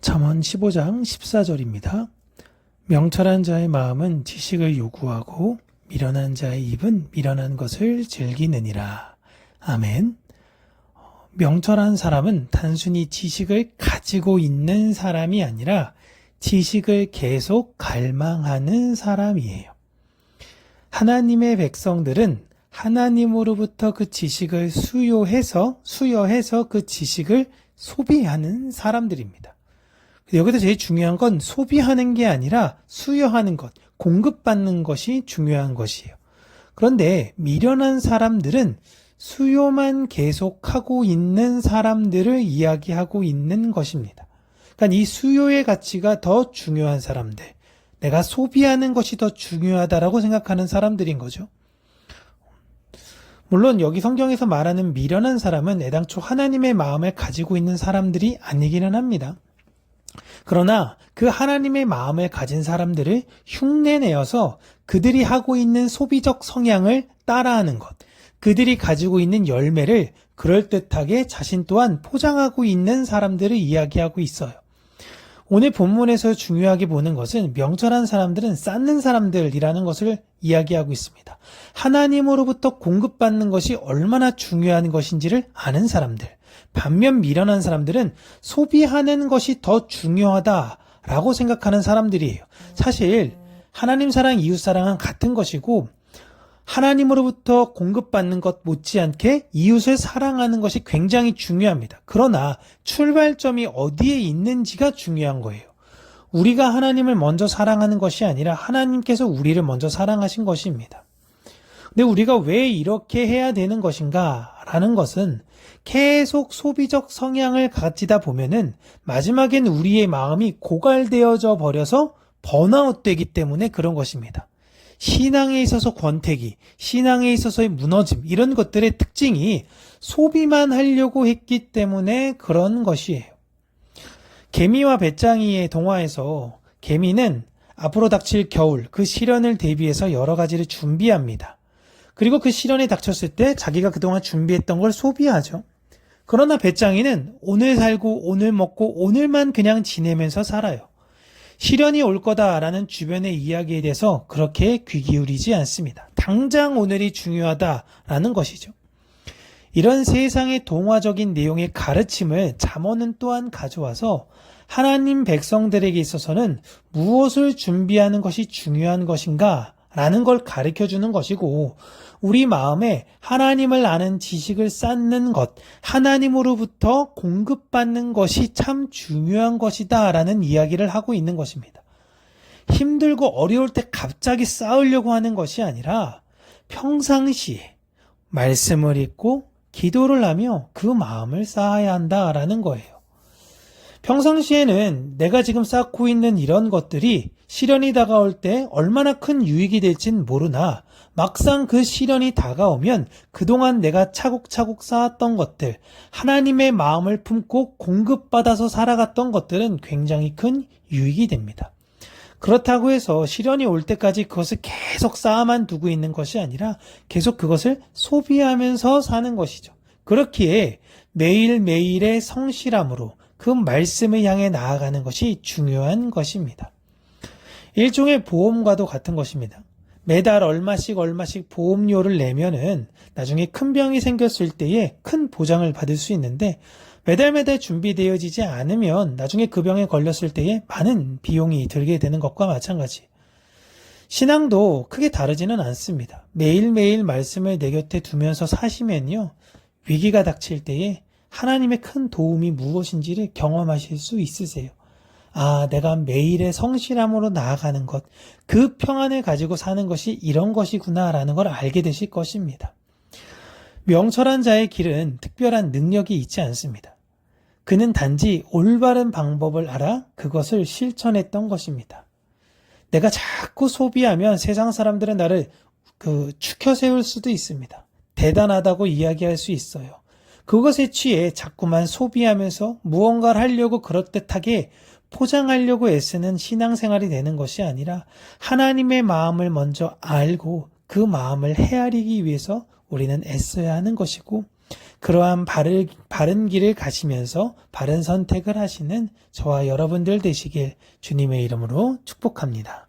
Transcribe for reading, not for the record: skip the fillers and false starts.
잠언 15장 14절입니다. 명철한 자의 마음은 지식을 요구하고 미련한 자의 입은 미련한 것을 즐기느니라. 아멘. 명철한 사람은 단순히 지식을 가지고 있는 사람이 아니라 지식을 계속 갈망하는 사람이에요. 하나님의 백성들은 하나님으로부터 그 지식을 수여해서 그 지식을 소비하는 사람들입니다. 여기서 제일 중요한 건 소비하는 게 아니라 수여하는 것, 공급받는 것이 중요한 것이에요. 그런데 미련한 사람들은 수요만 계속하고 있는 사람들을 이야기하고 있는 것입니다. 그러니까 이 수요의 가치가 더 중요한 사람들, 내가 소비하는 것이 더 중요하다라고 생각하는 사람들인 거죠. 물론 여기 성경에서 말하는 미련한 사람은 애당초 하나님의 마음을 가지고 있는 사람들이 아니기는 합니다. 그러나 그 하나님의 마음을 가진 사람들을 흉내내어서 그들이 하고 있는 소비적 성향을 따라하는 것, 그들이 가지고 있는 열매를 그럴듯하게 자신 또한 포장하고 있는 사람들을 이야기하고 있어요. 오늘 본문에서 중요하게 보는 것은 명철한 사람들은 쌓는 사람들이라는 것을 이야기하고 있습니다. 하나님으로부터 공급받는 것이 얼마나 중요한 것인지를 아는 사람들. 반면 미련한 사람들은 소비하는 것이 더 중요하다라고 생각하는 사람들이에요. 사실 하나님 사랑, 이웃 사랑은 같은 것이고 하나님으로부터 공급받는 것 못지않게 이웃을 사랑하는 것이 굉장히 중요합니다. 그러나 출발점이 어디에 있는지가 중요한 거예요. 우리가 하나님을 먼저 사랑하는 것이 아니라 하나님께서 우리를 먼저 사랑하신 것입니다. 근데 우리가 왜 이렇게 해야 되는 것인가 라는 것은 계속 소비적 성향을 가지다 보면은 마지막엔 우리의 마음이 고갈되어져 버려서 번아웃 되기 때문에 그런 것입니다. 신앙에 있어서 권태기, 신앙에 있어서의 무너짐, 이런 것들의 특징이 소비만 하려고 했기 때문에 그런 것이에요. 개미와 배짱이의 동화에서 개미는 앞으로 닥칠 겨울, 그 시련을 대비해서 여러 가지를 준비합니다. 그리고 그 시련이 닥쳤을 때 자기가 그동안 준비했던 걸 소비하죠. 그러나 배짱이는 오늘 살고 오늘 먹고 오늘만 그냥 지내면서 살아요. 시련이 올 거다라는 주변의 이야기에 대해서 그렇게 귀 기울이지 않습니다. 당장 오늘이 중요하다라는 것이죠. 이런 세상의 동화적인 내용의 가르침을 잠언은 또한 가져와서 하나님 백성들에게 있어서는 무엇을 준비하는 것이 중요한 것인가 라는 걸 가르쳐주는 것이고, 우리 마음에 하나님을 아는 지식을 쌓는 것, 하나님으로부터 공급받는 것이 참 중요한 것이다 라는 이야기를 하고 있는 것입니다. 힘들고 어려울 때 갑자기 쌓으려고 하는 것이 아니라 평상시에 말씀을 읽고 기도를 하며 그 마음을 쌓아야 한다라는 거예요. 평상시에는 내가 지금 쌓고 있는 이런 것들이 시련이 다가올 때 얼마나 큰 유익이 될진 모르나 막상 그 시련이 다가오면 그동안 내가 차곡차곡 쌓았던 것들, 하나님의 마음을 품고 공급받아서 살아갔던 것들은 굉장히 큰 유익이 됩니다. 그렇다고 해서 시련이 올 때까지 그것을 계속 쌓아만 두고 있는 것이 아니라 계속 그것을 소비하면서 사는 것이죠. 그렇기에 매일매일의 성실함으로 그 말씀을 향해 나아가는 것이 중요한 것입니다. 일종의 보험과도 같은 것입니다. 매달 얼마씩 보험료를 내면은 나중에 큰 병이 생겼을 때에 큰 보장을 받을 수 있는데, 매달 준비되어지지 않으면 나중에 그 병에 걸렸을 때에 많은 비용이 들게 되는 것과 마찬가지. 신앙도 크게 다르지는 않습니다. 매일매일 말씀을 내 곁에 두면서 사시면요, 위기가 닥칠 때에 하나님의 큰 도움이 무엇인지를 경험하실 수 있으세요. 아, 내가 매일의 성실함으로 나아가는 것, 그 평안을 가지고 사는 것이 이런 것이구나라는 걸 알게 되실 것입니다. 명철한 자의 길은 특별한 능력이 있지 않습니다. 그는 단지 올바른 방법을 알아 그것을 실천했던 것입니다. 내가 자꾸 소비하면 세상 사람들은 나를 추켜 세울 수도 있습니다. 대단하다고 이야기할 수 있어요. 그것에 취해 자꾸만 소비하면서 무언가를 하려고 그럴듯하게 포장하려고 애쓰는 신앙생활이 되는 것이 아니라 하나님의 마음을 먼저 알고 그 마음을 헤아리기 위해서 우리는 애써야 하는 것이고, 그러한 바른 길을 가시면서 바른 선택을 하시는 저와 여러분들 되시길 주님의 이름으로 축복합니다.